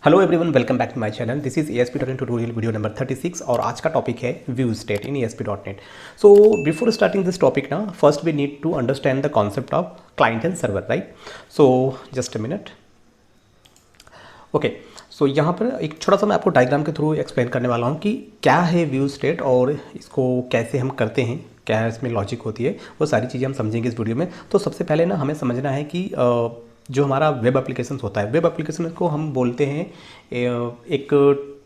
Hello everyone, welcome back to my channel. This is ASP.NET tutorial video number 36 और आज का topic है view state in ASP.NET। So before starting this topic ना, first we need to understand the concept of client and server, right. So just a minute. Okay, so यहाँ पर एक छोटा सा मैं आपको डायग्राम के थ्रू एक्सप्लेन करने वाला हूँ कि क्या है व्यू स्टेट और इसको कैसे हम करते हैं, क्या इसमें लॉजिक होती है, वो सारी चीज़ें हम समझेंगे इस वीडियो में। तो सबसे पहले ना हमें समझना है कि जो हमारा वेब एप्लीकेशन होता है, वेब एप्लीकेशन को हम बोलते हैं, एक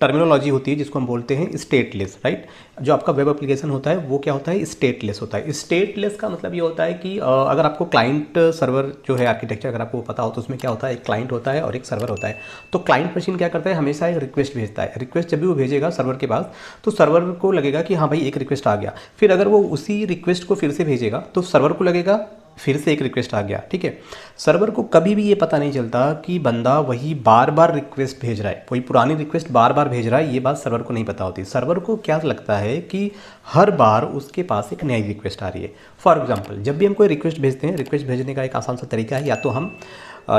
टर्मिनोलॉजी होती है जिसको हम बोलते हैं स्टेटलेस, राइट। जो आपका वेब एप्लीकेशन होता है वो क्या होता है, स्टेटलेस होता है। स्टेटलेस का मतलब ये होता है कि अगर आपको क्लाइंट सर्वर जो है आर्किटेक्चर अगर आपको पता हो तो उसमें क्या होता है, एक क्लाइंट होता है और एक सर्वर होता है। तो क्लाइंट मशीन क्या करता है, हमेशा एक रिक्वेस्ट भेजता है। रिक्वेस्ट जब भी वो भेजेगा सर्वर के पास तो सर्वर को लगेगा कि हाँ भाई एक रिक्वेस्ट आ गया। फिर अगर वो उसी रिक्वेस्ट को फिर से भेजेगा तो सर्वर को लगेगा फिर से एक रिक्वेस्ट आ गया, ठीक है। सर्वर को कभी भी ये पता नहीं चलता कि बंदा वही बार बार रिक्वेस्ट भेज रहा है, वही पुरानी रिक्वेस्ट बार बार भेज रहा है, ये बात सर्वर को नहीं पता होती। सर्वर को क्या लगता है कि हर बार उसके पास एक नई रिक्वेस्ट आ रही है। फॉर एग्जांपल, जब भी हम कोई रिक्वेस्ट भेजते हैं, रिक्वेस्ट भेजने का एक आसान सा तरीका है, या तो हम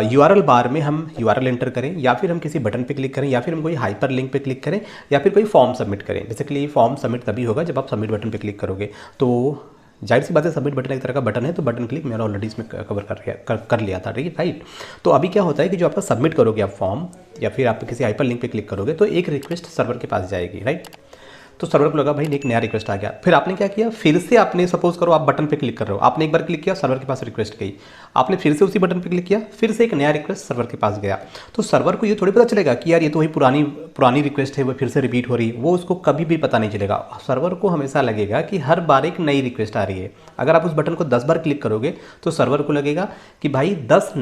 URL बार में हम URL एंटर करें, या फिर हम किसी बटन पे क्लिक करें, या फिर हम कोई हाइपर लिंक पे क्लिक करें, या फिर कोई फॉर्म सबमिट करें। बेसिकली फॉर्म सबमिट तभी होगा जब आप सबमिट बटन पे क्लिक करोगे। तो जाहिर सी बात है, सबमिट बटन एक तरह का बटन है, तो बटन क्लिक मैंने ऑलरेडी इसमें कवर कर लिया था, राइट। तो अभी क्या होता है कि जो आपका सबमिट करोगे आप फॉर्म, या फिर आप किसी हाइपर लिंक पे क्लिक करोगे तो एक रिक्वेस्ट सर्वर के पास जाएगी, राइट। तो सर्वर को लगा भाई एक नया रिक्वेस्ट आ गया। फिर आपने क्या किया, फिर से आपने सपोज करो आप बटन पे क्लिक कर रहे हो, आपने एक बार क्लिक किया, सर्वर के पास रिक्वेस्ट गई, आपने फिर से उसी बटन पे क्लिक किया, फिर से एक नया रिक्वेस्ट सर्वर के पास गया। तो सर्वर को ये थोड़ी पता चलेगा कि यार ये तो वही पुरानी रिक्वेस्ट है, वो फिर से रिपीट हो रही है, वो उसको कभी भी पता नहीं चलेगा। सर्वर को हमेशा लगेगा कि हर बार एक नई रिक्वेस्ट आ रही है। अगर आप उस बटन को 10 बार क्लिक करोगे तो सर्वर को लगेगा कि भाई 10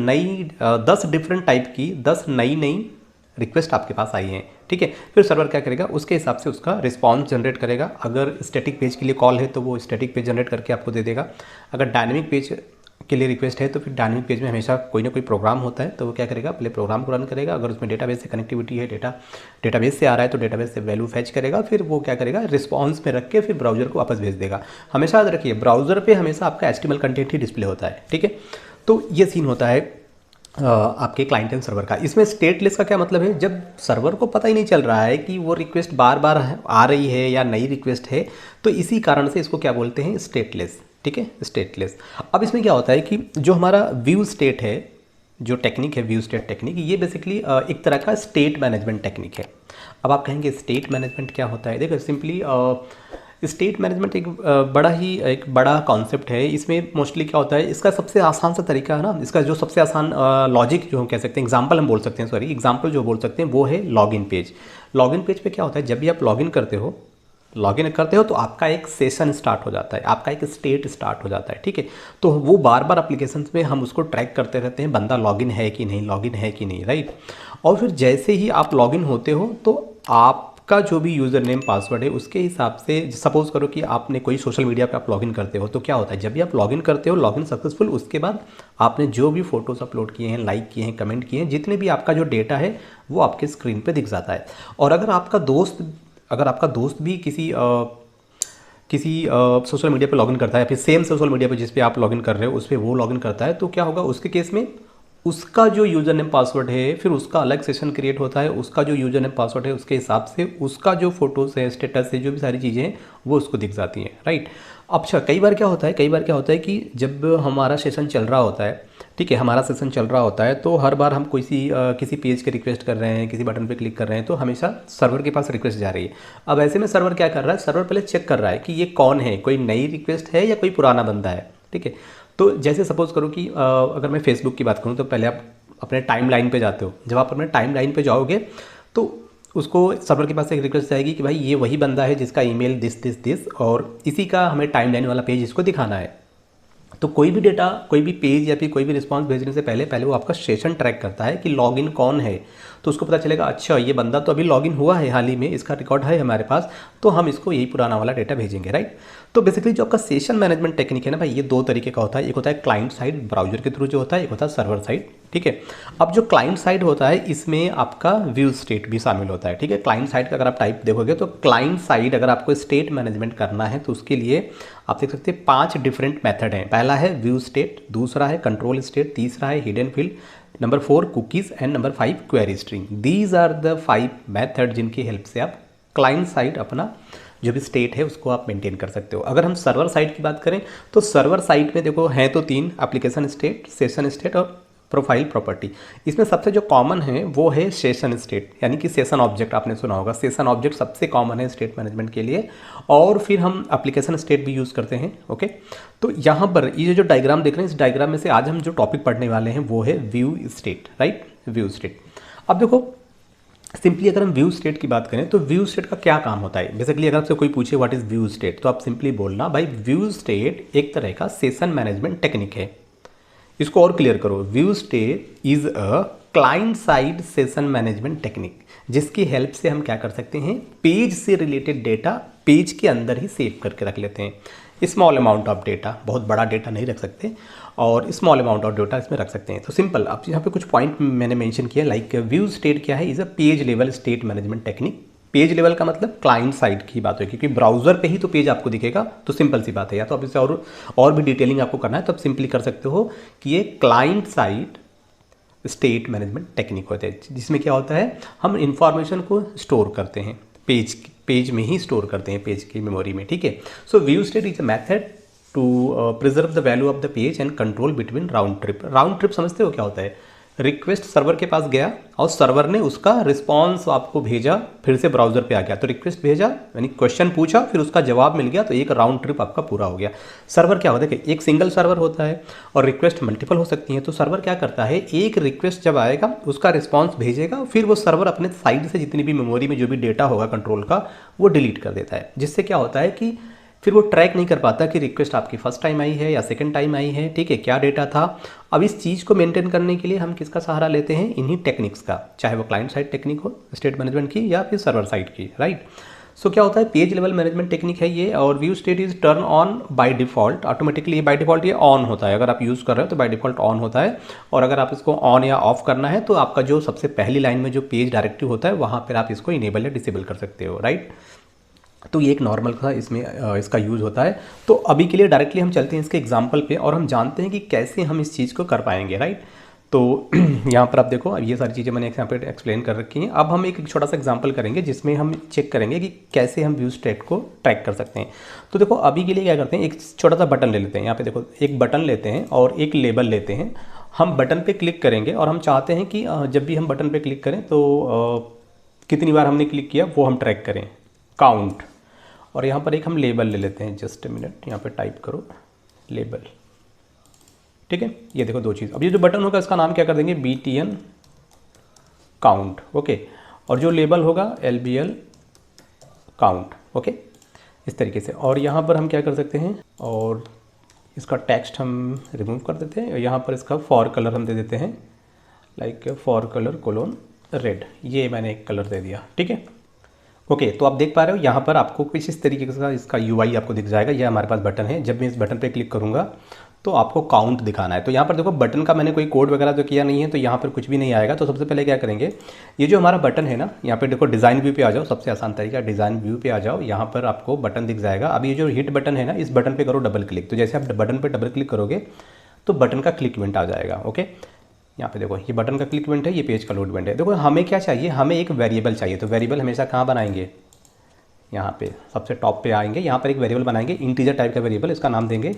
डिफरेंट टाइप की 10 नई रिक्वेस्ट आपके पास आई हैं, ठीक है। फिर सर्वर क्या करेगा, उसके हिसाब से उसका रिस्पॉन्स जनरेट करेगा। अगर स्टैटिक पेज के लिए कॉल है तो वो स्टैटिक पेज जनरेट करके आपको दे देगा। अगर डायनेमिक पेज के लिए रिक्वेस्ट है तो फिर डायनेमिक पेज में हमेशा कोई ना कोई प्रोग्राम होता है, तो वो क्या करेगा, पहले प्रोग्राम को रन करेगा। अगर उसमें डेटाबेस से कनेक्टिविटी है, डेटाबेस से आ रहा है तो डेटाबेस से वैल्यू फैच करेगा, फिर वो क्या करेगा, रिस्पॉन्स में रख के फिर ब्राउजर को वापस भेज देगा। हमेशा याद रखिए, ब्राउजर पर हमेशा आपका HTML कंटेंट ही डिस्प्ले होता है, ठीक है। तो ये सीन होता है आपके क्लाइंट एंड सर्वर का। इसमें स्टेटलेस का क्या मतलब है, जब सर्वर को पता ही नहीं चल रहा है कि वो रिक्वेस्ट बार बार आ रही है या नई रिक्वेस्ट है, तो इसी कारण से इसको क्या बोलते हैं, स्टेटलेस, ठीक है, स्टेटलेस। अब इसमें क्या होता है कि जो हमारा व्यू स्टेट है, जो टेक्निक है व्यू स्टेट टेक्निक, ये बेसिकली एक तरह का स्टेट मैनेजमेंट टेक्निक है। अब आप कहेंगे स्टेट मैनेजमेंट क्या होता है। देखो सिंपली स्टेट मैनेजमेंट एक बड़ा कॉन्सेप्ट है। इसमें मोस्टली क्या होता है, इसका सबसे आसान सा तरीका है ना, इसका जो सबसे आसान लॉजिक जो हम कह सकते हैं, एग्जांपल हम बोल सकते हैं, एग्जांपल जो बोल सकते हैं वो है लॉगिन पेज। लॉगिन पेज पे क्या होता है, जब भी आप लॉगिन करते हो तो आपका एक सेशन स्टार्ट हो जाता है, आपका एक स्टेट स्टार्ट हो जाता है, ठीक है। तो वो बार बार एप्लीकेशन में हम उसको ट्रैक करते रहते हैं, बंदा लॉगिन है कि नहीं, राइट। और फिर जैसे ही आप लॉगिन होते हो तो आपका जो भी यूज़र नेम पासवर्ड है उसके हिसाब से, सपोज करो कि आपने कोई सोशल मीडिया पे आप लॉगिन करते हो, तो क्या होता है, जब भी आप लॉगिन करते हो, लॉगिन सक्सेसफुल, उसके बाद आपने जो भी फोटोज़ अपलोड किए हैं, लाइक किए हैं, कमेंट किए हैं, जितने भी आपका जो डेटा है वो आपके स्क्रीन पे दिख जाता है। और अगर आपका दोस्त भी किसी सोशल मीडिया पे लॉगिन करता है, फिर सेम सोशल मीडिया पे जिस पे आप लॉगिन कर रहे हो उस पर वो लॉगिन करता है, तो क्या होगा, उसके केस में उसका जो यूज़र नेम पासवर्ड है, फिर उसका अलग सेशन क्रिएट होता है, उसका जो यूज़र नेम पासवर्ड है उसके हिसाब से उसका जो फोटोज़ है, स्टेटस है, जो भी सारी चीज़ें हैं वो उसको दिख जाती हैं, राइट। अच्छा, कई बार क्या होता है कि जब हमारा सेशन चल रहा होता है, ठीक है, हमारा सेशन चल रहा होता है, तो हर बार हम किसी पेज के रिक्वेस्ट कर रहे हैं, किसी बटन पे क्लिक कर रहे हैं, तो हमेशा सर्वर के पास रिक्वेस्ट जा रही है। अब ऐसे में सर्वर क्या कर रहा है, सर्वर पहले चेक कर रहा है कि ये कौन है, कोई नई रिक्वेस्ट है या कोई पुराना बंदा है, ठीक है। तो जैसे सपोज़ करो कि अगर मैं फेसबुक की बात करूँ तो पहले आप अपने टाइम लाइन पर जाते हो। जब आप अपने टाइम लाइन पर जाओगे तो उसको सर्वर के पास एक रिक्वेस्ट जाएगी कि भाई ये वही बंदा है जिसका ईमेल दिस और इसी का हमें टाइम लाइन वाला पेज इसको दिखाना है। तो कोई भी डेटा, कोई भी पेज या फिर कोई भी रिस्पांस भेजने से पहले वो आपका सेशन ट्रैक करता है कि लॉगिन कौन है। तो उसको पता चलेगा, अच्छा ये बंदा तो अभी लॉगिन हुआ है हाल ही में, इसका रिकॉर्ड है हमारे पास, तो हम इसको यही पुराना वाला डेटा भेजेंगे, राइट। तो बेसिकली जो आपका सेशन मैनेजमेंट टेक्निक है ना भाई, ये दो तरीके का होता है। एक होता है क्लाइंट साइड ब्राउजर के थ्रू जो होता है, एक होता है सर्वर साइड ठीक है। अब जो क्लाइंट साइड होता है इसमें आपका व्यू स्टेट भी शामिल होता है, ठीक है। क्लाइंट साइड का अगर आप टाइप देखोगे तो क्लाइंट साइड अगर आपको स्टेट मैनेजमेंट करना है तो उसके लिए आप देख सकते हैं 5 डिफरेंट मेथड हैं। पहला है व्यू स्टेट, दूसरा है कंट्रोल स्टेट, तीसरा है hidden field, number 4 cookies and number 5 query string. These are the 5 method जिनकी हेल्प से आप क्लाइंट साइड अपना जो भी स्टेट है उसको आप मेंटेन कर सकते हो। अगर हम सर्वर साइड की बात करें तो सर्वर साइड में देखो हैं तो 3, एप्लीकेशन स्टेट, सेशन स्टेट और प्रोफाइल प्रॉपर्टी। इसमें सबसे जो कॉमन है वो है सेशन स्टेट, यानी कि सेशन ऑब्जेक्ट आपने सुना होगा। सेशन ऑब्जेक्ट सबसे कॉमन है स्टेट मैनेजमेंट के लिए, और फिर हम एप्लीकेशन स्टेट भी यूज़ करते हैं। ओके, तो यहाँ पर ये जो डायग्राम देख रहे हैं, इस डायग्राम में से आज हम जो टॉपिक पढ़ने वाले हैं वो है view state, right, view state. अब देखो सिंपली अगर हम व्यू स्टेट की बात करें तो व्यू स्टेट का क्या काम होता है। बेसिकली अगर आपसे कोई पूछे व्हाट इज़ व्यू स्टेट तो आप सिंपली बोलना भाई व्यू स्टेट एक तरह का सेशन मैनेजमेंट टेक्निक है। इसको और क्लियर करो, view state is a client side session management technique, जिसकी हेल्प से हम क्या कर सकते हैं, पेज से रिलेटेड डेटा पेज के अंदर ही सेव करके रख लेते हैं। स्मॉल अमाउंट ऑफ डेटा, बहुत बड़ा डेटा नहीं रख सकते, और स्मॉल अमाउंट ऑफ डेटा इसमें रख सकते हैं। तो सिंपल, अब यहाँ पे कुछ पॉइंट मैंने मेंशन किया, लाइक व्यू स्टेट क्या है, is a page level state management technique. Page level का मतलब क्लाइंट साइड की बात है, क्योंकि ब्राउजर पे ही तो पेज आपको दिखेगा, तो सिंपल सी बात है। या तो आप इसे और भी डिटेलिंग आपको करना है तो आप सिंपली कर सकते हो कि ये client side state management technique होते हैं, जिसमें क्या होता है, हम इंफॉर्मेशन को स्टोर करते हैं पेज में ही स्टोर करते हैं, पेज की मेमोरी में, ठीक है। So view state is a method to preserve the value of the page and control between round trip. Round trip समझते हो क्या होता है, रिक्वेस्ट सर्वर के पास गया और सर्वर ने उसका रिस्पॉन्स आपको भेजा, फिर से ब्राउजर पे आ गया, तो रिक्वेस्ट भेजा यानी क्वेश्चन पूछा, फिर उसका जवाब मिल गया, तो एक राउंड ट्रिप आपका पूरा हो गया। सर्वर क्या होता है कि एक सिंगल सर्वर होता है और रिक्वेस्ट मल्टीपल हो सकती हैं, तो सर्वर क्या करता है, एक रिक्वेस्ट जब आएगा उसका रिस्पॉन्स भेजेगा, फिर वो सर्वर अपने साइड से जितनी भी मेमोरी में जो भी डेटा होगा कंट्रोल का वो डिलीट कर देता है, जिससे क्या होता है कि फिर वो ट्रैक नहीं कर पाता कि रिक्वेस्ट आपकी फर्स्ट टाइम आई है या सेकंड टाइम आई है, ठीक है, क्या डेटा था। अब इस चीज़ को मेंटेन करने के लिए हम किसका सहारा लेते हैं, इन्हीं टेक्निक्स का, चाहे वो क्लाइंट साइड टेक्निक हो स्टेट मैनेजमेंट की या फिर सर्वर साइड की, राइट। सो क्या होता है, पेज लेवल मैनेजमेंट टेक्निक है ये, और view state is turn on by default, automatically by default ये ऑन होता है। अगर आप यूज़ कर रहे हो तो बाय डिफॉल्ट ऑन होता है, और अगर आप इसको ऑन या ऑफ करना है तो आपका जो सबसे पहली लाइन में जो पेज डायरेक्टिव होता है वहाँ पर आप इसको इनेबल या डिसेबल कर सकते हो, राइट। तो ये एक नॉर्मल का इसमें इसका यूज़ होता है। तो अभी के लिए डायरेक्टली हम चलते हैं इसके एग्जांपल पे और हम जानते हैं कि कैसे हम इस चीज़ को कर पाएंगे, राइट। तो यहाँ पर आप देखो, अब ये सारी चीज़ें मैंने यहाँ पे एक्सप्लेन कर रखी हैं। अब हम एक छोटा सा एग्जांपल करेंगे जिसमें हम चेक करेंगे कि कैसे हम व्यू स्टेट को ट्रैक कर सकते हैं। तो देखो अभी के लिए क्या करते हैं, एक छोटा सा बटन ले लेते हैं। यहाँ पे देखो एक बटन लेते हैं और एक लेबल लेते हैं। हम बटन पे क्लिक करेंगे और हम चाहते हैं कि जब भी हम बटन पे क्लिक करें तो कितनी बार हमने क्लिक किया वो हम ट्रैक करें, काउंट। और यहाँ पर एक हम लेबल ले लेते हैं, जस्ट ए मिनट, यहाँ पे टाइप करो लेबल, ठीक है। ये देखो दो चीज़, अब ये जो बटन होगा इसका नाम क्या कर देंगे, BTN काउंट, ओके। और जो लेबल होगा LBL काउंट, ओके, इस तरीके से। और यहाँ पर हम क्या कर सकते हैं, और इसका टेक्स्ट हम रिमूव कर देते हैं। यहाँ पर इसका फॉर कलर हम दे देते हैं, like for colour colon red, ये मैंने एक कलर दे दिया, ठीक है, ओके। तो आप देख पा रहे हो यहाँ पर आपको कुछ इस तरीके का इसका UI आपको दिख जाएगा। ये हमारे पास बटन है, जब मैं इस बटन पे क्लिक करूँगा तो आपको काउंट दिखाना है। तो यहाँ पर देखो बटन का मैंने कोई कोड वगैरह तो किया नहीं है, तो यहाँ पर कुछ भी नहीं आएगा। तो सबसे पहले क्या करेंगे, ये जो हमारा बटन है ना, यहाँ पे देखो डिज़ाइन व्यू पे आ जाओ, सबसे आसान तरीका डिज़ाइन व्यू पे आ जाओ। यहाँ पर आपको बटन दिख जाएगा। अब ये जो हिट बटन है ना, इस बटन पर करो डबल क्लिक। तो जैसे आप बटन पर डबल क्लिक करोगे तो बटन का क्लिक इवेंट आ जाएगा, ओके। यहाँ पे देखो ये बटन का क्लिक इवेंट है, ये पेज का लोड इवेंट है। देखो हमें क्या चाहिए, हमें एक वेरिएबल चाहिए। तो वेरिएबल हमेशा कहाँ बनाएंगे, यहाँ पे सबसे टॉप पे आएंगे, यहाँ पर एक वेरिएबल बनाएंगे, इंटीजर टाइप का वेरिएबल, इसका नाम देंगे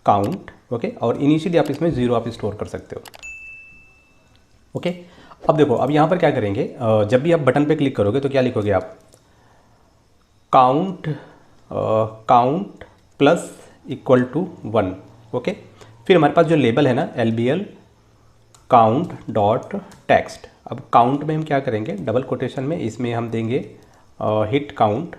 काउंट, ओके। और इनिशियली आप इसमें 0 आप स्टोर कर सकते हो, ओके। अब देखो, अब यहाँ पर क्या करेंगे, जब भी आप बटन पे क्लिक करोगे तो क्या लिखोगे आप, count plus equal to 1, okay. फिर हमारे पास जो लेबल है ना, LBL काउंट डॉट टेक्स्ट। अब काउंट में हम क्या करेंगे, डबल कोटेशन में इसमें हम देंगे हिट काउंट,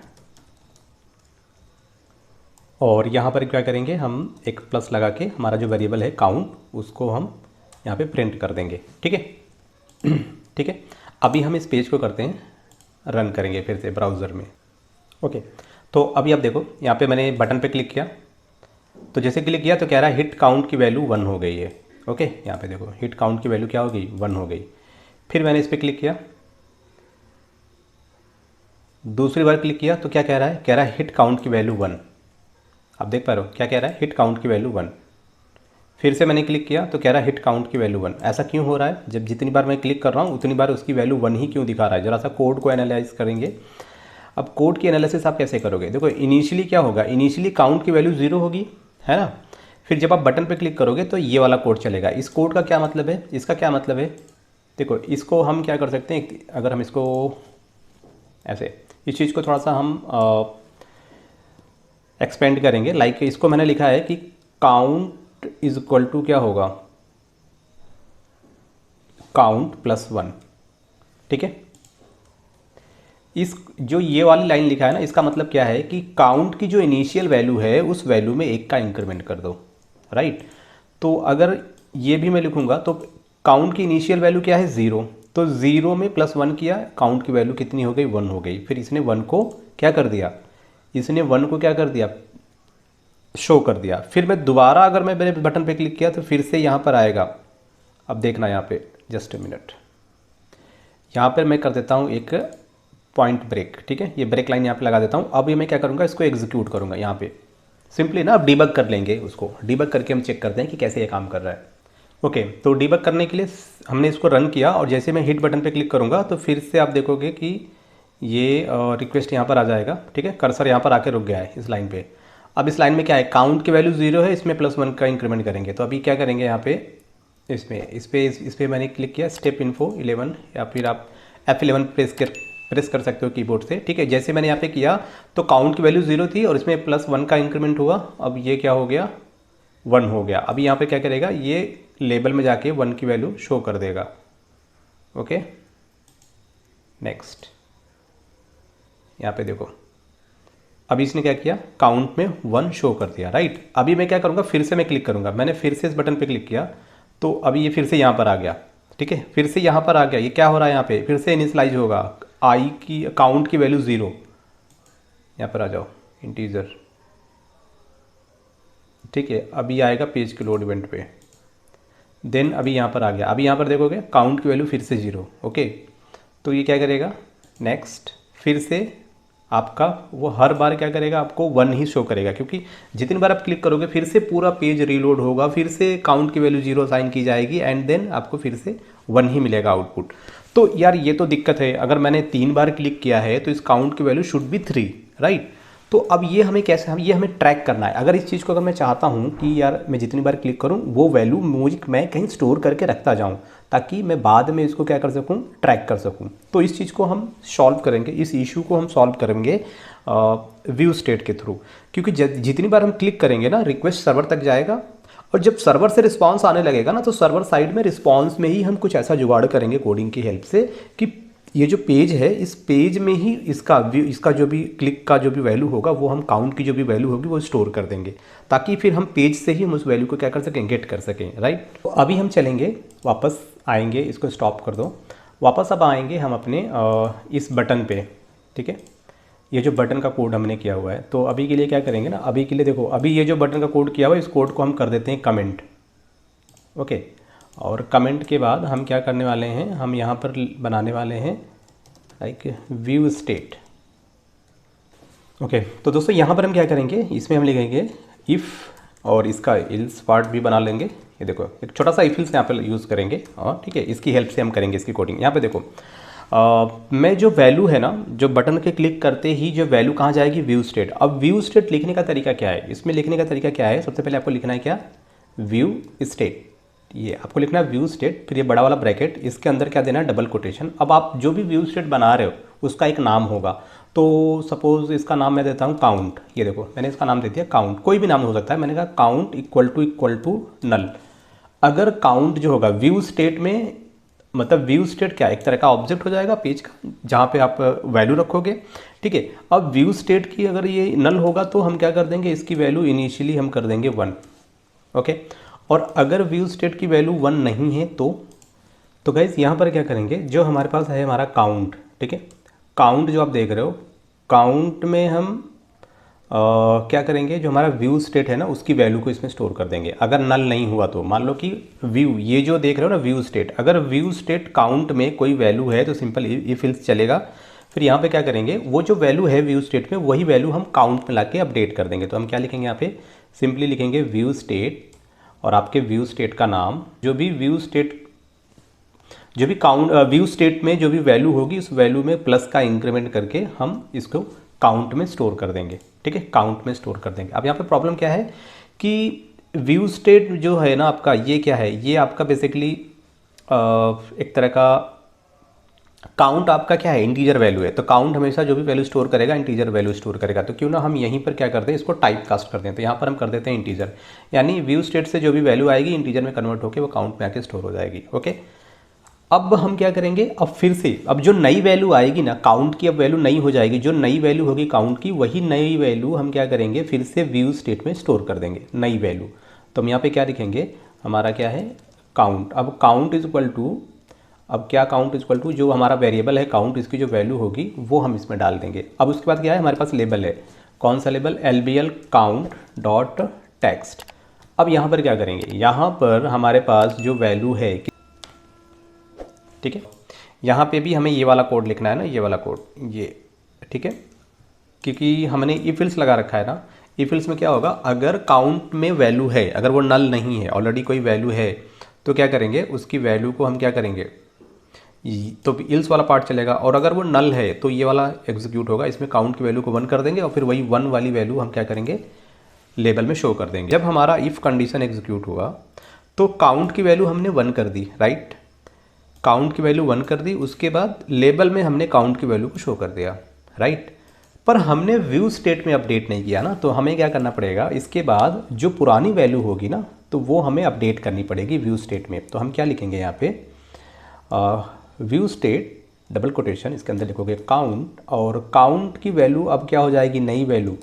और यहाँ पर क्या करेंगे, हम एक प्लस लगा के हमारा जो वेरिएबल है काउंट उसको हम यहाँ पे प्रिंट कर देंगे, ठीक है। ठीक है, अभी हम इस पेज को करते हैं, रन करेंगे फिर से ब्राउज़र में, ओके। तो अभी आप देखो यहाँ पे मैंने बटन पे क्लिक किया, तो जैसे क्लिक किया तो कह रहा है हिट काउंट की वैल्यू 1 हो गई है, ओके, यहाँ पे देखो हिट काउंट की वैल्यू क्या हो गई, 1 हो गई। फिर मैंने इस पर क्लिक किया, दूसरी बार क्लिक किया तो क्या कह रहा है, कह रहा है हिट काउंट की वैल्यू 1। आप देख पा रहे हो क्या कह रहा है, हिट काउंट की वैल्यू 1। फिर से मैंने क्लिक किया तो कह रहा है हिट काउंट की वैल्यू 1। ऐसा क्यों हो रहा है, जब जितनी बार मैं क्लिक कर रहा हूँ उतनी बार उसकी वैल्यू 1 ही क्यों दिखा रहा है। जरा सा कोड को एनालाइज करेंगे। अब कोड की एनालिसिस आप कैसे करोगे, देखो इनिशियली क्या होगा, इनिशियली काउंट की वैल्यू 0 होगी, है ना। फिर जब आप बटन पे क्लिक करोगे तो ये वाला कोड चलेगा। इस कोड का क्या मतलब है, इसका क्या मतलब है, देखो इसको हम क्या कर सकते हैं, अगर हम इसको ऐसे इस चीज़ को थोड़ा सा हम एक्सपेंड करेंगे। लाइक इसको मैंने लिखा है कि काउंट इज इक्वल टू क्या होगा, काउंट प्लस 1, ठीक है। इस जो ये वाली लाइन लिखा है ना, इसका मतलब क्या है कि काउंट की जो इनिशियल वैल्यू है उस वैल्यू में 1 का इंक्रीमेंट कर दो, राइट। तो अगर ये भी मैं लिखूंगा तो काउंट की इनिशियल वैल्यू क्या है, 0, तो 0 में प्लस 1 किया, काउंट की वैल्यू कितनी हो गई, 1 हो गई। फिर इसने 1 को क्या कर दिया, इसने 1 को क्या कर दिया, शो कर दिया। फिर मैं दोबारा अगर मैं मेरे बटन पे क्लिक किया तो फिर से यहाँ पर आएगा। अब देखना यहाँ पे, जस्ट ए मिनट, यहाँ पर मैं कर देता हूँ एक पॉइंट ब्रेक, ठीक है। ये ब्रेक लाइन यहाँ पे लगा देता हूँ। अब ये मैं क्या करूँगा, इसको एग्जीक्यूट करूँगा यहाँ पे सिंपली ना। अब डीबग कर लेंगे उसको, डीबग करके हम चेक करते हैं कि कैसे ये काम कर रहा है। ओके, तो डीबग करने के लिए हमने इसको रन किया और जैसे मैं हिट बटन पे क्लिक करूँगा तो फिर से आप देखोगे कि ये रिक्वेस्ट यहाँ पर आ जाएगा, ठीक है। कर्सर यहाँ पर आके रुक गया है इस लाइन पे। अब इस लाइन में क्या है, काउंट की वैल्यू 0 है, इसमें प्लस 1 का इंक्रीमेंट करेंगे। तो अभी क्या करेंगे यहाँ पे, इस पे मैंने क्लिक किया स्टेप इन्फो 11, या फिर आप F11 प्रेस कर सकते हो कीबोर्ड से, ठीक है। जैसे मैंने यहाँ पे किया तो काउंट की वैल्यू 0 थी और इसमें प्लस 1 का इंक्रीमेंट हुआ। अब ये क्या हो गया, 1 हो गया। अभी यहाँ पे क्या करेगा, ये लेबल में जाके 1 की वैल्यू शो कर देगा। ओके, नेक्स्ट, यहाँ पे देखो अभी इसने क्या किया, काउंट में 1 शो कर दिया, राइट। अभी मैं क्या करूँगा, फिर से मैं क्लिक करूँगा। मैंने फिर से इस बटन पे क्लिक किया तो अभी ये फिर से यहाँ पर आ गया, ठीक है। फिर से यहाँ पर आ गया, ये क्या हो रहा है, यहाँ पे फिर से इनिशियलाइज होगा। आई की काउंट की वैल्यू 0, यहाँ पर आ जाओ इंटीजर, ठीक है। अभी आएगा पेज के लोड इवेंट पे, देन अभी यहाँ पर आ गया। अभी यहाँ पर देखोगे काउंट की वैल्यू फिर से 0, ओके। तो ये क्या करेगा, नेक्स्ट, फिर से आपका वो हर बार क्या करेगा, आपको 1 ही शो करेगा, क्योंकि जितनी बार आप क्लिक करोगे फिर से पूरा पेज रीलोड होगा, फिर से काउंट की वैल्यू 0 साइन की जाएगी एंड देन आपको फिर से 1 ही मिलेगा आउटपुट। तो यार ये तो दिक्कत है, अगर मैंने 3 बार क्लिक किया है तो इस काउंट की वैल्यू शुड बी 3, राइट। तो अब ये हमें कैसे, ये हमें ट्रैक करना है। अगर इस चीज़ को अगर मैं चाहता हूँ कि यार मैं जितनी बार क्लिक करूँ वो वैल्यू मुझे मैं कहीं स्टोर करके रखता जाऊँ, ताकि मैं बाद में इसको क्या कर सकूँ, ट्रैक कर सकूँ। तो इस चीज़ को हम सॉल्व करेंगे, इस इशू को हम सॉल्व करेंगे व्यू स्टेट के थ्रू। क्योंकि जितनी बार हम क्लिक करेंगे ना, रिक्वेस्ट सर्वर तक जाएगा और जब सर्वर से रिस्पांस आने लगेगा ना, तो सर्वर साइड में रिस्पांस में ही हम कुछ ऐसा जुगाड़ करेंगे कोडिंग की हेल्प से कि ये जो पेज है, इस पेज में ही इसका जो भी क्लिक का जो भी वैल्यू होगा वो हम काउंट की जो भी वैल्यू होगी वो स्टोर कर देंगे, ताकि फिर हम पेज से ही हम उस वैल्यू को क्या कर सकें, गेट कर सकें, राइट। तो अभी हम चलेंगे, वापस आएंगे, इसको स्टॉप कर दो। वापस अब आएंगे हम अपने इस बटन पे, ठीक है। ये जो बटन का कोड हमने किया हुआ है, तो अभी के लिए क्या करेंगे ना, अभी के लिए देखो, अभी ये जो बटन का कोड किया हुआ है इस कोड को हम कर देते हैं कमेंट, ओके। और कमेंट के बाद हम क्या करने वाले हैं, हम यहाँ पर बनाने वाले हैं लाइक व्यू स्टेट, ओके। तो दोस्तों यहाँ पर हम क्या करेंगे, इसमें हम लिखेंगे इफ़, और इसका इल्स पार्ट भी बना लेंगे। ये देखो एक छोटा सा इफ इल्स यहाँ पर यूज़ करेंगे, और ठीक है, इसकी हेल्प से हम करेंगे इसकी कोडिंग। यहाँ पे देखो मैं जो वैल्यू है ना, जो बटन के क्लिक करते ही जो वैल्यू कहाँ जाएगी, व्यू स्टेट। अब व्यू स्टेट लिखने का तरीका क्या है, इसमें लिखने का तरीका क्या है, सबसे पहले आपको लिखना है क्या, व्यू स्टेट। ये आपको लिखना है व्यू स्टेट, फिर ये बड़ा वाला ब्रैकेट, इसके अंदर क्या देना है, डबल कोटेशन। अब आप जो भी व्यू स्टेट बना रहे हो उसका एक नाम होगा। तो सपोज इसका नाम मैं देता हूँ काउंट। ये देखो मैंने इसका नाम दे दिया काउंट, कोई भी नाम हो सकता है। मैंने कहा काउंट इक्वल टू नल। अगर काउंट जो होगा व्यू स्टेट में, मतलब व्यू स्टेट क्या, एक तरह का ऑब्जेक्ट हो जाएगा पेज का, जहाँ पे आप वैल्यू रखोगे, ठीक है। अब व्यू स्टेट की अगर ये नल होगा तो हम क्या कर देंगे, इसकी वैल्यू इनिशियली हम कर देंगे 1, ओके। और अगर व्यू स्टेट की वैल्यू 1 नहीं है तो गाइस यहाँ पर क्या करेंगे, जो हमारे पास है हमारा काउंट, ठीक है। काउंट जो आप देख रहे हो, काउंट में हम क्या करेंगे, जो हमारा व्यू स्टेट है ना उसकी वैल्यू को इसमें स्टोर कर देंगे। अगर नल नहीं हुआ तो मान लो कि व्यू, ये जो देख रहे हो ना व्यू स्टेट, अगर व्यू स्टेट काउंट में कोई वैल्यू है तो सिंपल इफ एल्स चलेगा। फिर यहाँ पे क्या करेंगे, वो जो वैल्यू है व्यू स्टेट में वही वैल्यू हम काउंट में लाके अपडेट कर देंगे। तो हम क्या लिखेंगे यहाँ पे, सिंपली लिखेंगे व्यू स्टेट और आपके व्यू स्टेट का नाम, जो भी व्यू स्टेट, जो भी काउंट व्यू स्टेट में जो भी वैल्यू होगी उस वैल्यू में प्लस का इंक्रीमेंट करके हम इसको काउंट में स्टोर कर देंगे। ठीक है, काउंट में स्टोर कर देंगे। अब यहाँ पे प्रॉब्लम क्या है कि व्यू स्टेट जो है ना आपका, ये क्या है, ये आपका बेसिकली एक तरह का काउंट आपका क्या है, इंटीजर वैल्यू है। तो काउंट हमेशा जो भी वैल्यू स्टोर करेगा इंटीजर वैल्यू स्टोर करेगा। तो क्यों ना हम यहीं पर क्या करते हैं, इसको टाइप कास्ट कर दें। तो यहाँ पर हम कर देते हैं इंटीजर, यानी व्यू स्टेट से जो भी वैल्यू आएगी इंटीजर में कन्वर्ट होकर वो काउंट में आके स्टोर हो जाएगी। ओके, अब हम क्या करेंगे, अब फिर से अब जो नई वैल्यू आएगी ना काउंट की, अब वैल्यू नई हो जाएगी, जो नई वैल्यू होगी काउंट की वही नई वैल्यू हम क्या करेंगे फिर से व्यू स्टेट में स्टोर कर देंगे, नई वैल्यू। तो हम यहाँ पे क्या लिखेंगे, हमारा क्या है काउंट। अब काउंट इज इक्वल टू, अब क्या काउंट इज इक्वल टू जो हमारा वेरिएबल है काउंट, इसकी जो वैल्यू होगी वो हम इसमें डाल देंगे। अब उसके बाद क्या है, हमारे पास लेबल है, कौन सा label, LBL count dot text. अब यहाँ पर क्या करेंगे, यहाँ पर हमारे पास जो वैल्यू है, ठीक है, यहाँ पे भी हमें ये वाला कोड लिखना है ना, ये वाला कोड, ये ठीक है, क्योंकि हमने इफ एल्स लगा रखा है ना। इफ एल्स में क्या होगा, अगर काउंट में वैल्यू है, अगर वो नल नहीं है, ऑलरेडी कोई वैल्यू है, तो क्या करेंगे उसकी वैल्यू को हम क्या करेंगे, तो इल्स वाला पार्ट चलेगा। और अगर वो नल है तो ये वाला एग्जीक्यूट होगा, इसमें काउंट की वैल्यू को 1 कर देंगे और फिर वही 1 वाली वैल्यू हम क्या करेंगे लेबल में शो कर देंगे। जब हमारा इफ़ कंडीशन एग्जीक्यूट हुआ तो काउंट की वैल्यू हमने 1 कर दी, राइट, काउंट की वैल्यू 1 कर दी, उसके बाद लेबल में हमने काउंट की वैल्यू को शो कर दिया, राइट। पर हमने व्यू स्टेट में अपडेट नहीं किया ना, तो हमें क्या करना पड़ेगा, इसके बाद जो पुरानी वैल्यू होगी ना तो वो हमें अपडेट करनी पड़ेगी व्यू स्टेट में। तो हम क्या लिखेंगे यहाँ पे, व्यू स्टेट डबल कोटेशन, इसके अंदर लिखोगे काउंट, और काउंट की वैल्यू अब क्या हो जाएगी, नई वैल्यू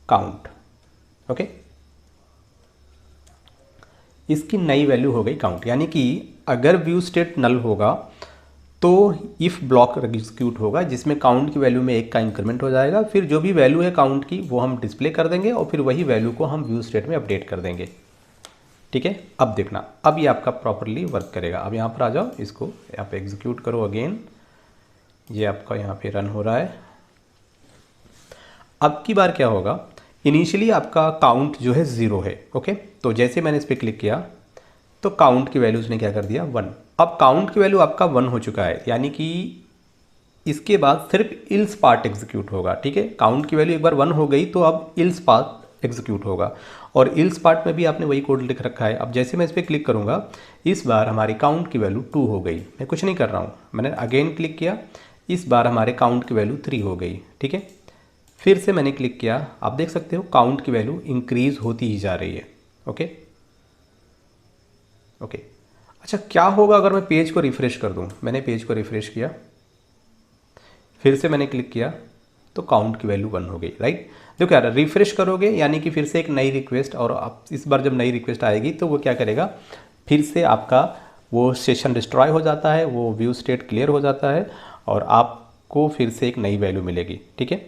काउंट। ओके, इसकी नई वैल्यू हो गई काउंट, यानी कि अगर व्यू स्टेट नल होगा तो इफ़ ब्लॉक एग्जीक्यूट होगा जिसमें काउंट की वैल्यू में 1 का इंक्रीमेंट हो जाएगा, फिर जो भी वैल्यू है काउंट की वो हम डिस्प्ले कर देंगे और फिर वही वैल्यू को हम व्यू स्टेट में अपडेट कर देंगे। ठीक है, अब देखना, अब ये आपका प्रॉपरली वर्क करेगा। अब यहाँ पर आ जाओ, इसको यहाँ पे एग्जीक्यूट करो अगेन, ये आपका यहाँ पे रन हो रहा है। अब की बार क्या होगा, इनिशियली आपका काउंट जो है 0 है। ओके, तो जैसे मैंने इस पर क्लिक किया तो काउंट की वैल्यू उसने क्या कर दिया, 1। अब काउंट की वैल्यू आपका 1 हो चुका है, यानी कि इसके बाद सिर्फ इल्स पार्ट एग्जीक्यूट होगा। ठीक है, काउंट की वैल्यू एक बार 1 हो गई तो अब इल्स पार्ट एग्जीक्यूट होगा, और इल्स पार्ट में भी आपने वही कोड लिख रखा है। अब जैसे मैं इस पर क्लिक करूँगा, इस बार हमारी काउंट की वैल्यू 2 हो गई। मैं कुछ नहीं कर रहा हूँ, मैंने अगेन क्लिक किया, इस बार हमारे काउंट की वैल्यू 3 हो गई। ठीक है, फिर से मैंने क्लिक किया, आप देख सकते हो काउंट की वैल्यू इंक्रीज होती ही जा रही है। ओके ओके, अच्छा क्या होगा अगर मैं पेज को रिफ़्रेश कर दूं, मैंने पेज को रिफ़्रेश किया, फिर से मैंने क्लिक किया तो काउंट की वैल्यू 1 हो गई, राइट। देखो यार, रिफ़्रेश करोगे यानी कि फिर से एक नई रिक्वेस्ट, और आप इस बार जब नई रिक्वेस्ट आएगी तो वो क्या करेगा, फिर से आपका वो सेशन डिस्ट्रॉय हो जाता है, वो व्यू स्टेट क्लियर हो जाता है और आपको फिर से एक नई वैल्यू मिलेगी। ठीक है,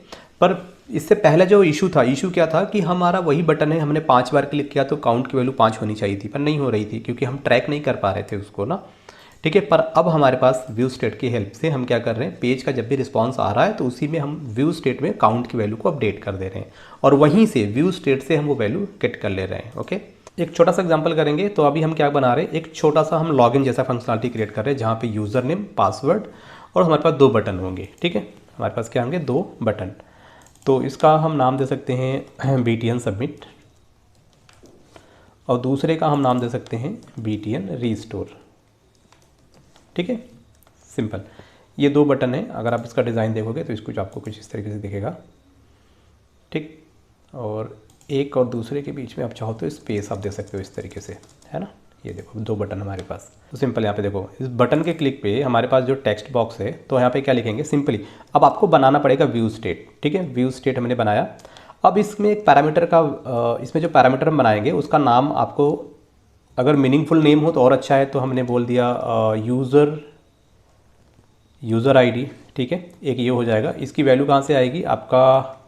पर इससे पहले जो इशू था, इशू क्या था कि हमारा वही बटन है, हमने 5 बार क्लिक किया तो काउंट की वैल्यू 5 होनी चाहिए थी, पर नहीं हो रही थी क्योंकि हम ट्रैक नहीं कर पा रहे थे उसको ना। ठीक है, पर अब हमारे पास व्यू स्टेट की हेल्प से हम क्या कर रहे हैं, पेज का जब भी रिस्पांस आ रहा है तो उसी में हम व्यू स्टेट में काउंट की वैल्यू को अपडेट कर दे रहे हैं और वहीं से व्यू स्टेट से हम वो वैल्यू गेट कर ले रहे हैं। ओके, एक छोटा सा एग्जांपल करेंगे। तो अभी हम क्या बना रहे हैं, एक छोटा सा हम लॉगिन जैसा फंक्शनलिटी क्रिएट कर रहे हैं जहाँ पे यूज़र नेम, पासवर्ड और हमारे पास 2 बटन होंगे। ठीक है, हमारे पास क्या होंगे, 2 बटन। तो इसका हम नाम दे सकते हैं BTN सबमिट और दूसरे का हम नाम दे सकते हैं BTN रीस्टोर। ठीक है, सिंपल, ये 2 बटन है। अगर आप इसका डिज़ाइन देखोगे तो इसको आपको कुछ इस तरीके से दिखेगा। ठीक, और एक और दूसरे के बीच में आप चाहो तो स्पेस आप दे सकते हो इस तरीके से, है ना। ये देखो 2 बटन हमारे पास। तो सिंपल यहाँ पे देखो, इस बटन के क्लिक पे हमारे पास जो टेक्स्ट बॉक्स है तो यहाँ पे क्या लिखेंगे, सिंपली अब आपको बनाना पड़ेगा व्यू स्टेट। ठीक है, व्यू स्टेट हमने बनाया। अब इसमें एक पैरामीटर का, इसमें जो पैरामीटर हम बनाएंगे उसका नाम आपको, अगर मीनिंगफुल नेम हो तो और अच्छा है, तो हमने बोल दिया यूज़र ID। ठीक है, एक ये हो जाएगा। इसकी वैल्यू कहाँ से आएगी, आपका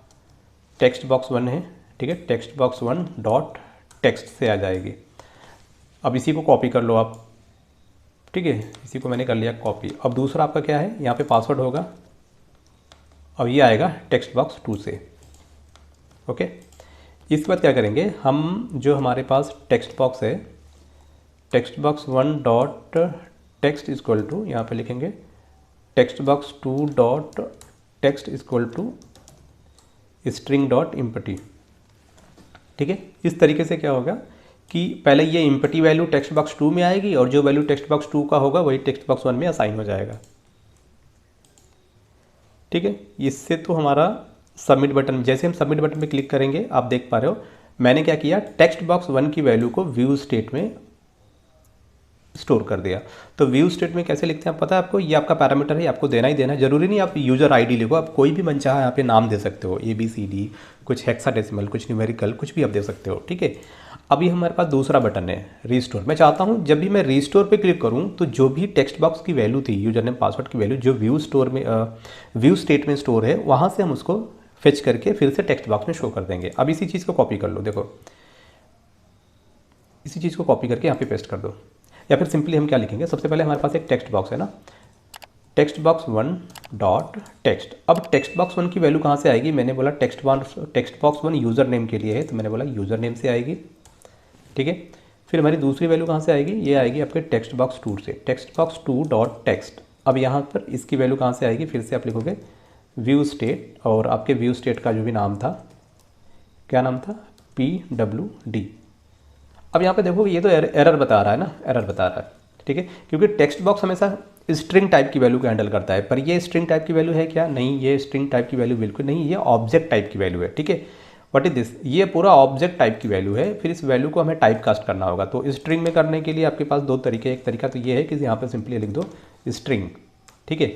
टेक्स्ट बॉक्स 1 है, ठीक है, टेक्स्ट बॉक्स 1 डॉट टेक्स्ट से आ जाएगी। अब इसी को कॉपी कर लो आप, ठीक है, इसी को मैंने कर लिया कॉपी। अब दूसरा आपका क्या है, यहाँ पे पासवर्ड होगा, अब ये आएगा टेक्स्ट बॉक्स 2 से, ओके। इसके बाद क्या करेंगे हम, जो हमारे पास टेक्स्ट बॉक्स है, text box 1 dot text equal to, यहाँ पे लिखेंगे text box 2 dot text equal to string dot empty, ठीक है। इस तरीके से क्या होगा कि पहले ये इम्पटी वैल्यू टेक्स्ट बॉक्स 2 में आएगी और जो वैल्यू टेक्स्ट बॉक्स 2 का होगा वही टेक्स्ट बॉक्स 1 में असाइन हो जाएगा, ठीक है। इससे तो हमारा सबमिट बटन, जैसे हम सबमिट बटन पे क्लिक करेंगे आप देख पा रहे हो मैंने क्या किया, टेक्स्ट बॉक्स 1 की वैल्यू को व्यू स्टेट में स्टोर कर दिया। तो व्यू स्टेट में कैसे लिखते हैं आप पता है आपको, ये आपका पैरामीटर है, आपको देना ही देना है, जरूरी नहीं आप यूजर आईडी लिखो, आप कोई भी मनचाहा यहाँ पे नाम दे सकते हो, ABCD, कुछ हेक्साडेसिमल, कुछ न्यूमेरिकल, कुछ भी आप दे सकते हो, ठीक है। अभी हमारे पास दूसरा बटन है रीस्टोर। मैं चाहता हूँ जब भी मैं रीस्टोर पे क्लिक करूँ तो जो भी टेक्स्ट बॉक्स की वैल्यू थी, यूजर नेम पासवर्ड की वैल्यू, जो व्यू स्टेट में स्टोर है, वहाँ से हम उसको फेच करके फिर से टेक्स्ट बॉक्स में शो कर देंगे। अब इसी चीज़ को कॉपी कर लो, देखो इसी चीज़ को कॉपी करके यहाँ पे पेस्ट कर दो, या फिर सिंपली हम क्या लिखेंगे, सबसे पहले हमारे पास एक टेक्स्ट बॉक्स है ना, टेक्स्ट बॉक्स 1 डॉट टेक्स्ट। अब टेक्स्ट बॉक्स 1 की वैल्यू कहाँ से आएगी, मैंने बोला टेक्स्ट बॉक्स 1 यूज़र नेम के लिए है, तो मैंने बोला यूज़र नेम से आएगी, ठीक है। फिर हमारी दूसरी वैल्यू कहाँ से आएगी, ये आएगी आपके टेक्स्ट बॉक्स 2 से, टेक्स्ट बॉक्स 2 डॉट टेक्स्ट। अब यहाँ पर इसकी वैल्यू कहाँ से आएगी, फिर से आप लिखोगे व्यू स्टेट, और आपके व्यू स्टेट का जो भी नाम था, क्या नाम था, PWD। अब यहाँ पे देखो ये तो एरर बता रहा है ना, एरर बता रहा है, ठीक है, क्योंकि टेक्स्ट बॉक्स हमेशा स्ट्रिंग टाइप की वैल्यू को हैंडल करता है, पर ये स्ट्रिंग टाइप की वैल्यू है क्या, नहीं, ये स्ट्रिंग टाइप की वैल्यू बिल्कुल नहीं, ये ऑब्जेक्ट टाइप की वैल्यू है, ठीक है। व्हाट इज दिस, ये पूरा ऑब्जेक्ट टाइप की वैल्यू है, फिर इस वैल्यू को हमें टाइप कास्ट करना होगा। तो स्ट्रिंग में करने के लिए आपके पास दो तरीके, एक तरीका तो ये है कि यहाँ पर सिंपली लिख दो स्ट्रिंग, ठीक है,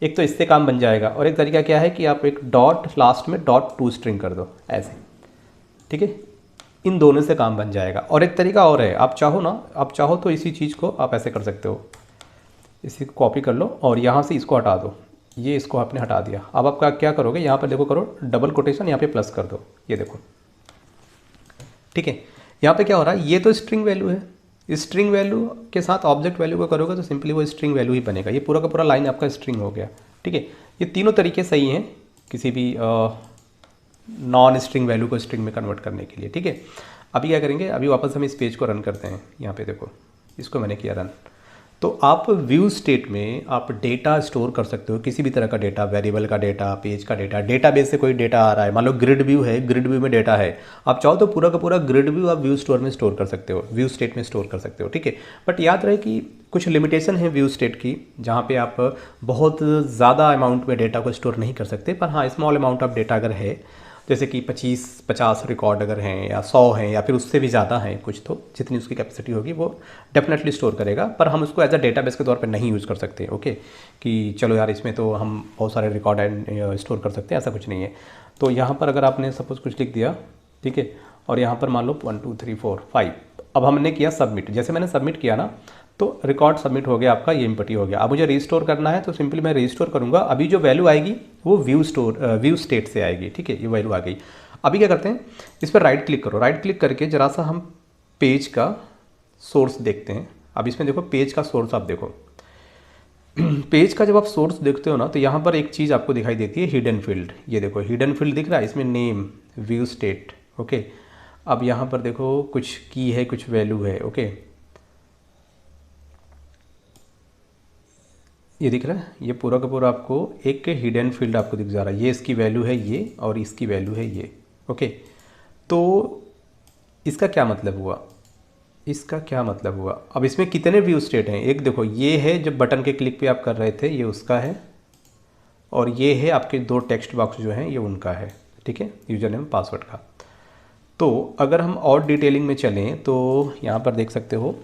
एक तो इससे काम बन जाएगा, और एक तरीका क्या है कि आप एक डॉट लास्ट में डॉट टू स्ट्रिंग कर दो ऐसे, ठीक है, इन दोनों से काम बन जाएगा। और एक तरीका और है, आप चाहो ना, आप चाहो तो इसी चीज़ को आप ऐसे कर सकते हो, इसी को कॉपी कर लो और यहाँ से इसको हटा दो, ये इसको आपने हटा दिया। अब आप क्या करोगे, यहाँ पर देखो करो डबल कोटेशन, यहाँ पे प्लस कर दो, ये देखो, ठीक है। यहाँ पे क्या हो रहा है, ये तो स्ट्रिंग वैल्यू है, स्ट्रिंग वैल्यू के साथ ऑब्जेक्ट वैल्यू को करोगे तो सिंपली वो स्ट्रिंग वैल्यू ही बनेगा, ये पूरा का पूरा लाइन आपका स्ट्रिंग हो गया, ठीक है। ये तीनों तरीके सही हैं किसी भी नॉन स्ट्रिंग वैल्यू को स्ट्रिंग में कन्वर्ट करने के लिए, ठीक है। अभी क्या करेंगे, अभी वापस हम इस पेज को रन करते हैं, यहाँ पे देखो इसको मैंने किया रन। तो आप व्यू स्टेट में आप डेटा स्टोर कर सकते हो, किसी भी तरह का डेटा, वेरिएबल का डेटा, पेज का डेटा, डेटाबेस से कोई डेटा आ रहा है, मान लो ग्रिड व्यू है, ग्रिड व्यू में डेटा है, आप चाहो तो पूरा का पूरा ग्रिड व्यू आप व्यू स्टोर में स्टोर कर सकते हो, व्यू स्टेट में स्टोर कर सकते हो, ठीक है। बट याद रहे कि कुछ लिमिटेशन है व्यू स्टेट की, जहाँ पे आप बहुत ज़्यादा अमाउंट में डेटा को स्टोर नहीं कर सकते, पर हाँ स्मॉल अमाउंट ऑफ डेटा अगर है, जैसे कि 25-50 रिकॉर्ड अगर हैं या 100 हैं या फिर उससे भी ज़्यादा हैं कुछ, तो जितनी उसकी कैपेसिटी होगी वो डेफिनेटली स्टोर करेगा, पर हम उसको एज अ डेटाबेस के तौर पे नहीं यूज़ कर सकते, ओके, कि चलो यार इसमें तो हम बहुत सारे रिकॉर्ड स्टोर कर सकते हैं, ऐसा कुछ नहीं है। तो यहाँ पर अगर आपने सपोज़ कुछ लिख दिया, ठीक है, और यहाँ पर मान लो 1 2 3 4 5, अब हमने किया सबमिट, जैसे मैंने सबमिट किया ना तो रिकॉर्ड सबमिट हो गया आपका, ये इम्पटी हो गया। अब मुझे रीस्टोर करना है तो सिंपली मैं रीस्टोर करूँगा, अभी जो वैल्यू आएगी वो व्यू स्टेट से आएगी, ठीक है, ये वैल्यू आ गई। अभी क्या करते हैं, इस पर राइट क्लिक करो, राइट क्लिक करके जरा सा हम पेज का सोर्स देखते हैं। अब इसमें देखो पेज का सोर्स आप देखो, पेज का जब आप सोर्स देखते हो ना तो यहाँ पर एक चीज़ आपको दिखाई देती है, हिडन फील्ड, ये देखो हिडन फील्ड दिख रहा है, इसमें नेम, व्यू स्टेट, ओके। अब यहाँ पर देखो कुछ की है, कुछ वैल्यू है, ओके, ये दिख रहा है, ये पूरा का पूरा आपको एक हिडन फील्ड आपको दिख जा रहा है, ये इसकी वैल्यू है ये, और इसकी वैल्यू है ये, ओके। तो इसका क्या मतलब हुआ, इसका क्या मतलब हुआ, अब इसमें कितने व्यू स्टेट हैं, एक देखो ये है जब बटन के क्लिक पे आप कर रहे थे, ये उसका है, और ये है आपके दो टेक्स्ट बॉक्स जो हैं ये उनका है, ठीक है, यूजर नेम पासवर्ड का। तो अगर हम और डिटेलिंग में चलें तो यहाँ पर देख सकते हो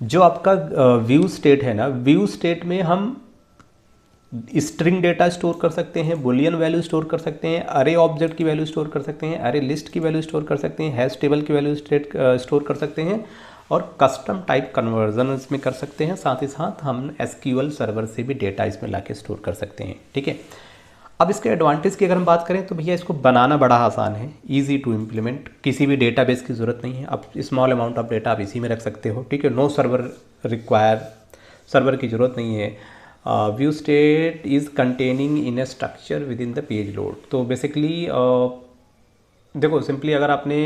जो आपका व्यू स्टेट है ना, व्यू स्टेट में हम स्ट्रिंग डेटा स्टोर कर सकते हैं, बुलियन वैल्यू स्टोर कर सकते हैं, अरे ऑब्जेक्ट की वैल्यू स्टोर कर सकते हैं, अरे लिस्ट की वैल्यू स्टोर कर सकते हैं, हैश टेबल की वैल्यू स्टोर कर सकते हैं, और कस्टम टाइप कन्वर्जन इसमें कर सकते हैं, साथ ही साथ हम एसक्यूएल सर्वर से भी डेटा इसमें लाके स्टोर कर सकते हैं, ठीक है। अब इसके एडवांटेज की अगर हम बात करें तो भैया इसको बनाना बड़ा आसान है, इजी टू इम्प्लीमेंट, किसी भी डेटाबेस की ज़रूरत नहीं है। अब स्मॉल अमाउंट ऑफ डेटा आप इसी में रख सकते हो, ठीक है। नो सर्वर रिक्वायर, सर्वर की ज़रूरत नहीं है। View state is containing in A structure with in the page load. तो बेसिकली देखो सिंपली अगर आपने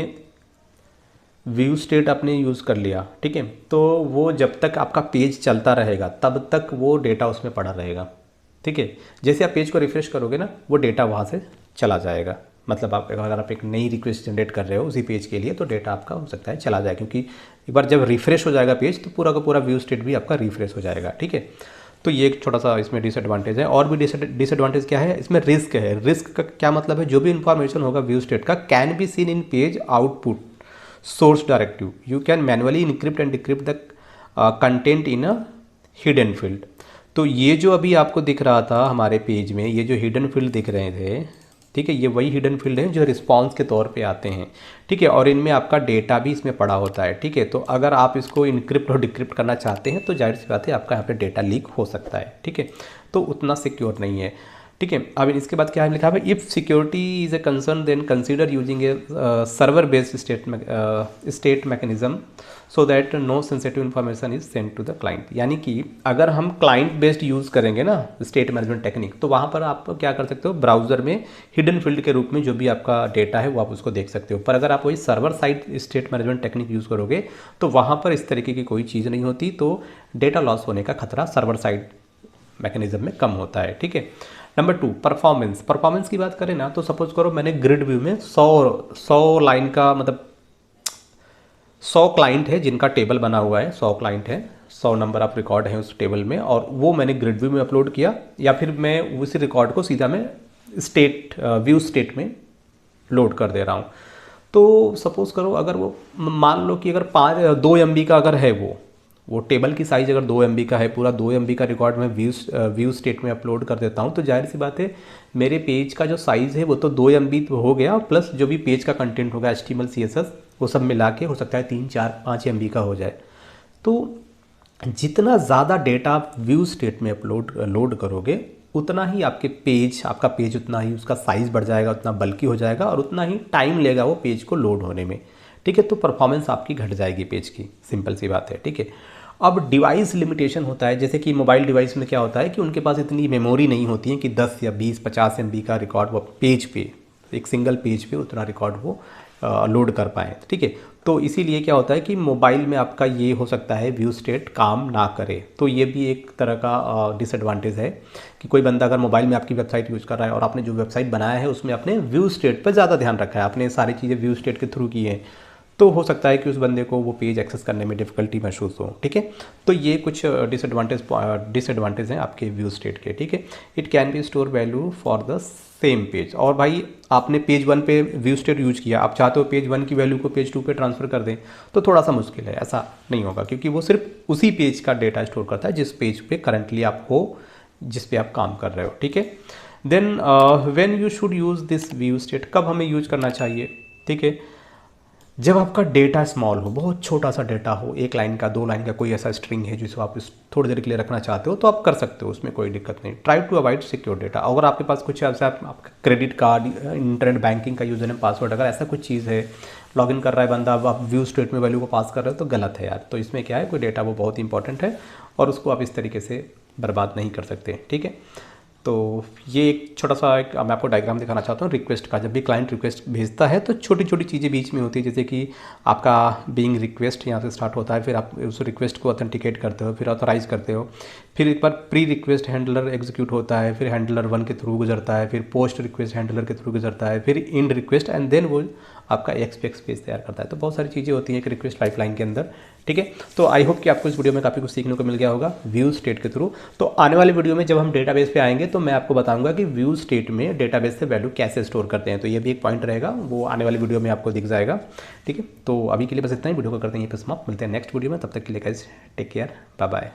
व्यू स्टेट आपने यूज़ कर लिया, ठीक है, तो वो जब तक आपका पेज चलता रहेगा तब तक वो डेटा उसमें पड़ा रहेगा, ठीक है। जैसे आप पेज को रिफ्रेश करोगे ना, वो डेटा वहाँ से चला जाएगा। मतलब आप अगर आप एक नई रिक्वेस्ट जनरेट कर रहे हो उसी पेज के लिए, तो डेटा आपका हो सकता है चला जाए, क्योंकि एक बार जब रिफ्रेश हो जाएगा पेज तो पूरा का पूरा व्यू स्टेट भी आपका रिफ्रेश हो जाएगा, ठीक है। तो ये एक छोटा सा इसमें डिसएडवांटेज है। और भी डिसएडवांटेज क्या है इसमें, रिस्क है। रिस्क का क्या मतलब है, जो भी इंफॉर्मेशन होगा व्यू स्टेट का can be seen in page output source directive. You can manually encrypt and decrypt the content in a hidden field. तो ये जो अभी आपको दिख रहा था हमारे पेज में, ये जो हिडन फील्ड दिख रहे थे, ठीक है, ये वही हिडन फील्ड है जो रिस्पॉन्स के तौर पे आते हैं, ठीक है। और इनमें आपका डेटा भी इसमें पड़ा होता है, ठीक है। तो अगर आप इसको इनक्रिप्ट और डिक्रिप्ट करना चाहते हैं तो जाहिर सी बात है आपका यहाँ पे डेटा लीक हो सकता है, ठीक है। तो उतना सिक्योर नहीं है, ठीक है। अब इसके बाद क्या है लिखा है, if security is a concern then consider using a server based state mechanism so that no sensitive information is send to the client. यानी कि अगर हम क्लाइंट बेस्ड यूज़ करेंगे ना स्टेट मैनेजमेंट टेक्निक, तो वहाँ पर आप क्या कर सकते हो, ब्राउज़र में हिडन फील्ड के रूप में जो भी आपका डेटा है वो आप उसको देख सकते हो। पर अगर आप वही server side state management technique use करोगे तो वहाँ पर इस तरीके की कोई चीज़ नहीं होती, तो डेटा लॉस होने का खतरा सर्वर साइड मैकेनिज्म में कम होता है, ठीक है। Number 2, performance. परफॉर्मेंस की बात करें ना, तो सपोज करो मैंने ग्रिड व्यू में 100 लाइन का, मतलब 100 क्लाइंट है जिनका टेबल बना हुआ है, 100 क्लाइंट है, 100 नंबर ऑफ रिकॉर्ड है उस टेबल में, और वो मैंने ग्रिड व्यू में अपलोड किया, या फिर मैं उसी रिकॉर्ड को सीधा मैं व्यू स्टेट में लोड कर दे रहा हूँ। तो सपोज़ करो अगर वो, मान लो कि अगर 2 MB का अगर है वो टेबल की साइज़ अगर 2 MB का है, पूरा 2 MB का रिकॉर्ड मैं व्यू स्टेट में अपलोड कर देता हूँ, तो जाहिर सी बात है मेरे पेज का जो साइज़ है वो तो 2 MB तो हो गया, प्लस जो भी पेज का कंटेंट होगा HTML CSS वो सब मिला के हो सकता है 3, 4, 5 MB का हो जाए। तो जितना ज़्यादा डेटा आप व्यू स्टेट में लोड करोगे उतना ही आपका पेज उतना ही उसका साइज़ बढ़ जाएगा, उतना बल्कि हो जाएगा, और उतना ही टाइम लेगा वो पेज को लोड होने में, ठीक है। तो परफॉर्मेंस आपकी घट जाएगी पेज की, सिंपल सी बात है, ठीक है। अब डिवाइस लिमिटेशन होता है, जैसे कि मोबाइल डिवाइस में क्या होता है कि उनके पास इतनी मेमोरी नहीं होती है कि 10 या 20, 50 MB का रिकॉर्ड वो पेज पे, एक सिंगल पेज पे उतना रिकॉर्ड वो लोड कर पाएँ, ठीक है। तो इसीलिए क्या होता है कि मोबाइल में आपका ये हो सकता है व्यू स्टेट काम ना करे। तो ये भी एक तरह का डिसएडवांटेज है कि कोई बंदा अगर मोबाइल में आपकी वेबसाइट यूज़ कर रहा है और आपने जो वेबसाइट बनाया है उसमें आपने व्यू स्टेट पर ज़्यादा ध्यान रखा है, आपने सारी चीज़ें व्यू स्टेट के थ्रू की हैं, तो हो सकता है कि उस बंदे को वो पेज एक्सेस करने में डिफ़िकल्टी महसूस हो, ठीक है। तो ये कुछ डिसएडवांटेज हैं आपके व्यू स्टेट के, ठीक है। It can be store value for the same page. और भाई आपने पेज 1 पे व्यू स्टेट यूज किया, आप चाहते हो पेज 1 की वैल्यू को पेज 2 पे ट्रांसफ़र कर दें, तो थोड़ा सा मुश्किल है, ऐसा नहीं होगा, क्योंकि वो सिर्फ उसी पेज का डेटा स्टोर करता है जिस पेज पे करंटली आप हो, जिस पे आप काम कर रहे हो, ठीक है। Then when you should use this view state, कब हमें यूज करना चाहिए, ठीक है, जब आपका डेटा स्मॉल हो, बहुत छोटा सा डेटा हो, 1 लाइन का, 2 लाइन का कोई ऐसा स्ट्रिंग है जिसको आप थोड़ी देर के लिए रखना चाहते हो, तो आप कर सकते हो, उसमें कोई दिक्कत नहीं। Try to avoid secure data. अगर आपके पास कुछ ऐसा आपका क्रेडिट कार्ड, इंटरनेट बैंकिंग का यूज़र नेम, पासवर्ड, अगर ऐसा कुछ चीज़ है, लॉगिन कर रहा है बंदा, अब आप व्यू स्टेट में वैल्यू को पास कर रहे हो, तो गलत है यार। तो इसमें क्या है, कोई डेटा वो बहुत इंपॉर्टेंट है और उसको आप इस तरीके से बर्बाद नहीं कर सकते, ठीक है। तो ये एक छोटा सा एक मैं आपको डायग्राम दिखाना चाहता हूँ रिक्वेस्ट का। जब भी क्लाइंट रिक्वेस्ट भेजता है तो छोटी छोटी चीज़ें बीच में होती है, जैसे कि आपका बीइंग रिक्वेस्ट यहाँ से स्टार्ट होता है, फिर आप उस रिक्वेस्ट को ऑथेंटिकेट करते हो, फिर ऑथराइज करते हो, फिर एक बार प्री रिक्वेस्ट हैंडलर एग्जीक्यूट होता है, फिर हैंडलर 1 के थ्रू गुजरता है, फिर पोस्ट रिक्वेस्ट हैंडलर के थ्रू गुजरता है, फिर इंड रिक्वेस्ट, एंड देन वो आपका एक्सपीएक्स पेज तैयार करता है। तो बहुत सारी चीज़ें होती हैं एक रिक्वेस्ट पाइपलाइन के अंदर, ठीक है। तो आई होप कि आपको इस वीडियो में काफ़ी कुछ सीखने को मिल गया होगा व्यू स्टेट के थ्रू। तो आने वाले वीडियो में जब हम डेटाबेस पे आएंगे तो मैं आपको बताऊंगा कि व्यू स्टेट में डेटाबेस से वैल्यू कैसे स्टोर करते हैं। तो ये भी एक पॉइंट रहेगा, वो आने वाली वीडियो में आपको दिख जाएगा, ठीक है। तो अभी के लिए बस इतना ही, वीडियो को करते हैं ये पे समाप्त, मिलते हैं नेक्स्ट वीडियो में, तब तक के लिए guys take care, bye bye.